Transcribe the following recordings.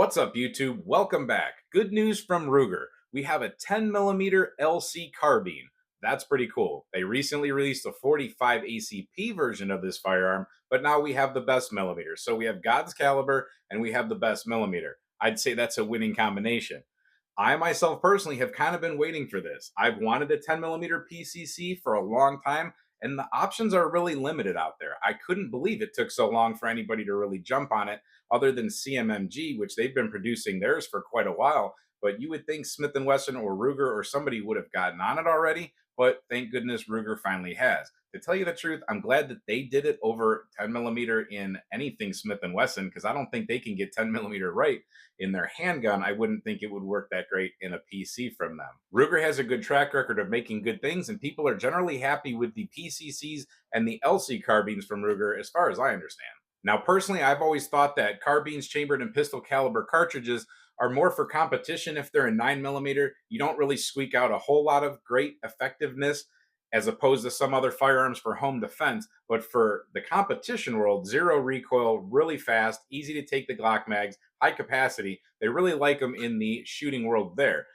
What's up, YouTube? Welcome back. Good news from Ruger. We have a 10mm LC Carbine. That's pretty cool. They recently released a 45 ACP version of this firearm, but now we have the best millimeter. So we have God's caliber and we have the best millimeter. I'd say that's a winning combination. I myself personally have kind of been waiting for this. I've wanted a 10mm PCC for a long time, and the options are really limited out there. I couldn't believe it took so long for anybody to really jump on it, other than CMMG, which they've been producing theirs for quite a while. But you would think Smith& Wesson or Ruger or somebody would have gotten on it already, but thank goodness Ruger finally has. To tell you the truth, I'm glad that they did it over 10mm in anything Smith& Wesson, because I don't think they can get 10mm right in their handgun. I wouldn't think it would work that great in a PC from them. Ruger has a good track record of making good things, and people are generally happy with the PCCs and the LC carbines from Ruger, as far as I understand. Now, personally, I've always thought that carbines chambered in pistol caliber cartridges are more for competition. If they're a 9mm, you don't really squeak out a whole lot of great effectiveness as opposed to some other firearms for home defense. But for the competition world, zero recoil, really fast, easy to take the Glock mags, high capacity. They really like them in the shooting world there.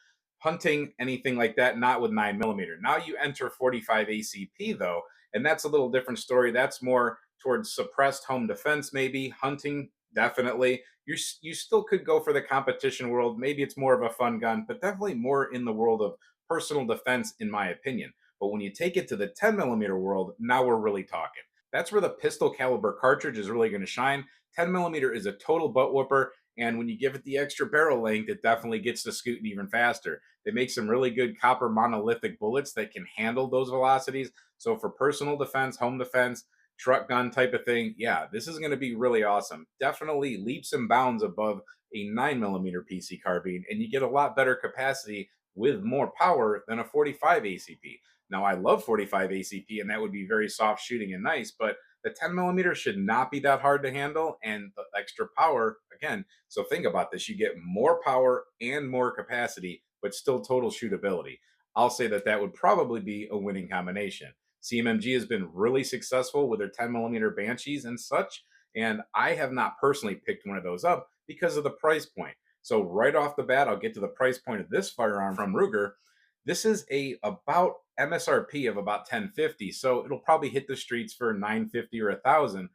Hunting, anything like that, not with 9mm. Now you enter 45 ACP though, and that's a little different story. That's more towards suppressed home defense, maybe hunting. Definitely, you still could go for the competition world. Maybe it's more of a fun gun, but definitely more in the world of personal defense, in my opinion. But when you take it to the 10mm world, now we're really talking. That's where the pistol caliber cartridge is really going to shine. 10mm is a total butt whooper, and when you give it the extra barrel length, it definitely gets to scooting even faster. They make some really good copper monolithic bullets that can handle those velocities. So for personal defense, home defense, truck gun type of thing, yeah, this is going to be really awesome. Definitely leaps and bounds above a 9mm PC carbine, and you get a lot better capacity with more power than a 45 ACP. Now, I love 45 ACP, and that would be very soft shooting and nice, but the 10mm should not be that hard to handle, and the extra power, again, so think about this, you get more power and more capacity, but still total shootability. I'll say that that would probably be a winning combination. CMMG has been really successful with their 10mm Banshees and such, and I have not personally picked one of those up because of the price point. So right off the bat, I'll get to the price point of this firearm from Ruger. This is a about MSRP of about 1050, so it'll probably hit the streets for 950 or 1000.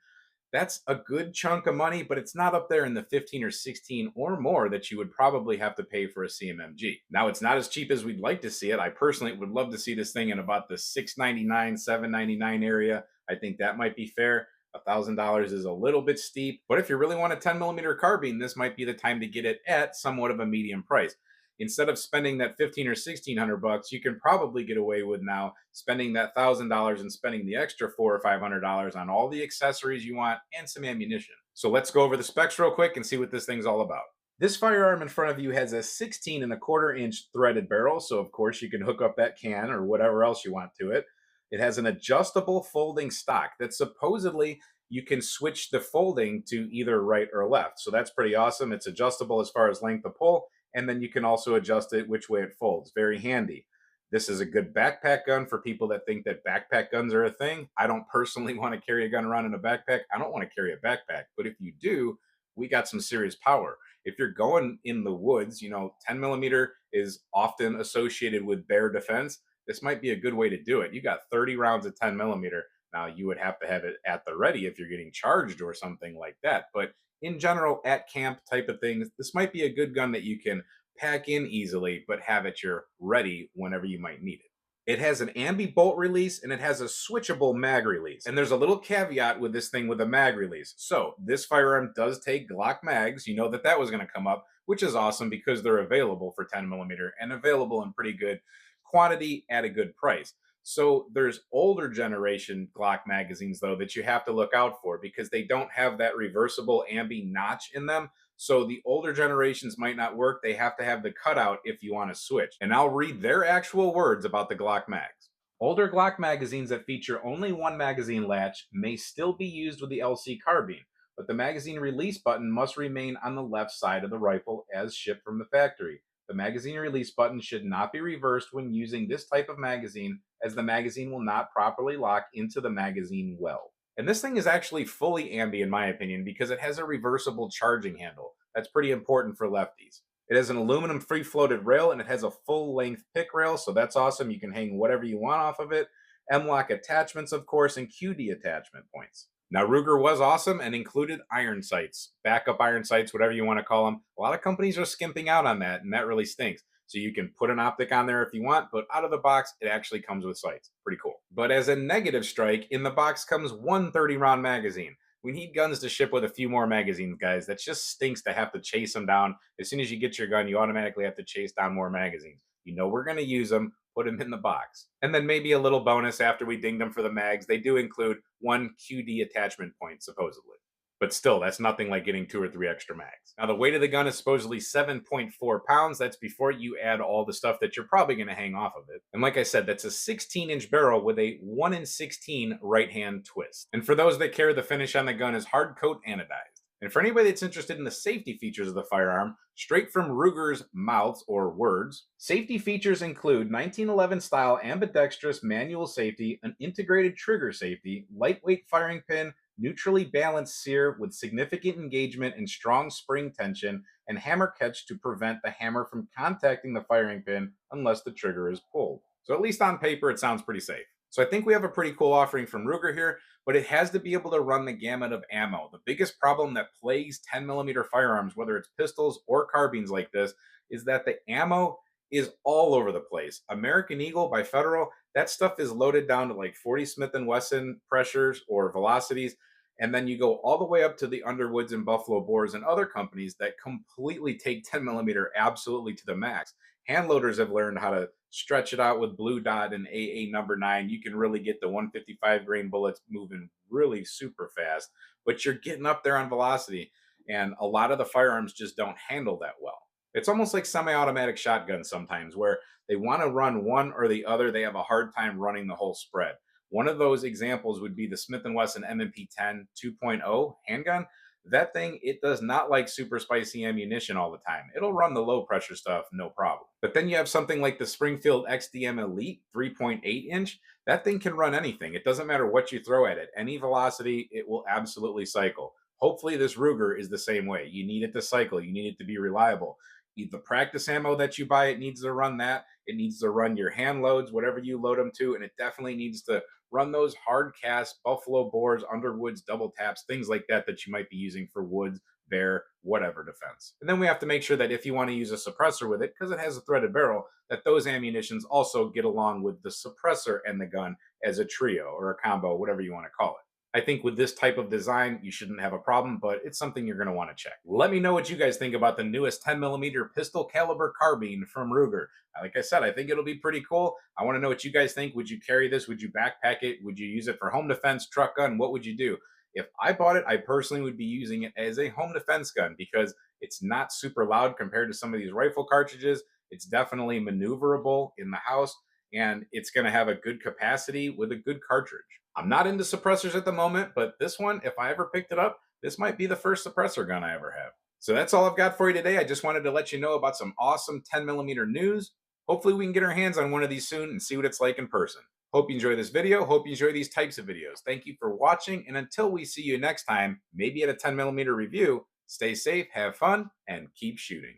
That's a good chunk of money, but it's not up there in the 15 or 16 or more that you would probably have to pay for a CMMG. Now, it's not as cheap as we'd like to see it. I personally would love to see this thing in about the 699, 799 area. I think that might be fair. $1,000 is a little bit steep, but if you really want a 10mm carbine, this might be the time to get it at somewhat of a medium price. Instead of spending that 15 or 1600 bucks, you can probably get away with now spending that $1,000 and spending the extra $400 or $500 on all the accessories you want and some ammunition. So let's go over the specs real quick and see what this thing's all about. This firearm in front of you has a 16 1/4 inch threaded barrel, so of course you can hook up that can or whatever else you want to it. It has an adjustable folding stock that supposedly you can switch the folding to either right or left. So that's pretty awesome. It's adjustable as far as length of pull, and then you can also adjust it which way it folds. Very handy. This is a good backpack gun for people that think that backpack guns are a thing. I don't personally want to carry a gun around in a backpack. I don't want to carry a backpack, but if you do, we got some serious power. If you're going in the woods, 10mm is often associated with bear defense. This might be a good way to do it. You got 30 rounds of 10mm. Now, you would have to have it at the ready if you're getting charged or something like that. But in general, at camp type of things, this might be a good gun that you can pack in easily, but have at your ready whenever you might need it. It has an ambi bolt release and it has a switchable mag release. And there's a little caveat with this thing with a mag release. So this firearm does take Glock mags. You know that was going to come up, which is awesome because they're available for 10mm and available in pretty good quantity at a good price. So there's older generation Glock magazines though that you have to look out for because they don't have that reversible ambi notch in them. So the older generations might not work. They have to have the cutout if you want to switch. And I'll read their actual words about the Glock mags. Older Glock magazines that feature only one magazine latch may still be used with the LC carbine, but the magazine release button must remain on the left side of the rifle as shipped from the factory. The magazine release button should not be reversed when using this type of magazine, as the magazine will not properly lock into the magazine well. And this thing is actually fully ambi in my opinion because it has a reversible charging handle. That's pretty important for lefties. It has an aluminum free floated rail and it has a full length pick rail, so that's awesome. You can hang whatever you want off of it. M-lock attachments, of course, and QD attachment points. Now, Ruger was awesome and included iron sights, backup iron sights, whatever you want to call them. A lot of companies are skimping out on that, and that really stinks. So you can put an optic on there if you want, but out of the box, it actually comes with sights. Pretty cool. But as a negative strike, in the box comes one 30-round magazine. We need guns to ship with a few more magazines, guys. That just stinks to have to chase them down. As soon as you get your gun, you automatically have to chase down more magazines. You know we're going to use them, put them in the box. And then maybe a little bonus after we dinged them for the mags, they do include one QD attachment point, supposedly. But still, that's nothing like getting 2 or 3 extra mags. Now, the weight of the gun is supposedly 7.4 pounds. That's before you add all the stuff that you're probably going to hang off of it. And like I said, that's a 16-inch barrel with a 1 in 16 right-hand twist. And for those that care, the finish on the gun is hard coat anodized. And for anybody that's interested in the safety features of the firearm, straight from Ruger's mouths or words, safety features include 1911 style ambidextrous manual safety, an integrated trigger safety, lightweight firing pin, neutrally balanced sear with significant engagement and strong spring tension, and hammer catch to prevent the hammer from contacting the firing pin unless the trigger is pulled. So at least on paper, it sounds pretty safe. So I think we have a pretty cool offering from Ruger here, but it has to be able to run the gamut of ammo. The biggest problem that plagues 10mm firearms, whether it's pistols or carbines like this, is that the ammo is all over the place. American Eagle by Federal, that stuff is loaded down to like 40 Smith & Wesson pressures or velocities. And then you go all the way up to the Underwoods and Buffalo Bores and other companies that completely take 10mm absolutely to the max. Hand loaders have learned how to stretch it out with Blue Dot and AA number 9. You can really get the 155 grain bullets moving really super fast, but you're getting up there on velocity. And a lot of the firearms just don't handle that well. It's almost like semi-automatic shotguns sometimes where they want to run one or the other. They have a hard time running the whole spread. One of those examples would be the Smith & Wesson M&P 10 2.0 handgun. That thing, it does not like super spicy ammunition all the time. It'll run the low pressure stuff, no problem. But then you have something like the Springfield XDM Elite 3.8 inch. That thing can run anything. It doesn't matter what you throw at it. Any velocity, it will absolutely cycle. Hopefully this Ruger is the same way. You need it to cycle. You need it to be reliable. The practice ammo that you buy, it needs to run that. It needs to run your hand loads, whatever you load them to, and it definitely needs to run those hard cast Buffalo Bores, Underwoods, double taps, things like that that you might be using for woods, bear, whatever defense. And then we have to make sure that if you want to use a suppressor with it, because it has a threaded barrel, that those ammunitions also get along with the suppressor and the gun as a trio or a combo, whatever you want to call it. I think with this type of design, you shouldn't have a problem, but it's something you're going to want to check. Let me know what you guys think about the newest 10mm pistol caliber carbine from Ruger. Like I said, I think it'll be pretty cool. I want to know what you guys think. Would you carry this? Would you backpack it? Would you use it for home defense, truck gun? What would you do? If I bought it, I personally would be using it as a home defense gun because it's not super loud compared to some of these rifle cartridges. It's definitely maneuverable in the house, and it's going to have a good capacity with a good cartridge. I'm not into suppressors at the moment, but this one, if I ever picked it up, this might be the first suppressor gun I ever have. So that's all I've got for you today. I just wanted to let you know about some awesome 10mm news. Hopefully we can get our hands on one of these soon and see what it's like in person. Hope you enjoy this video. Hope you enjoy these types of videos. Thank you for watching. And until we see you next time, maybe at a 10mm review, stay safe, have fun, and keep shooting.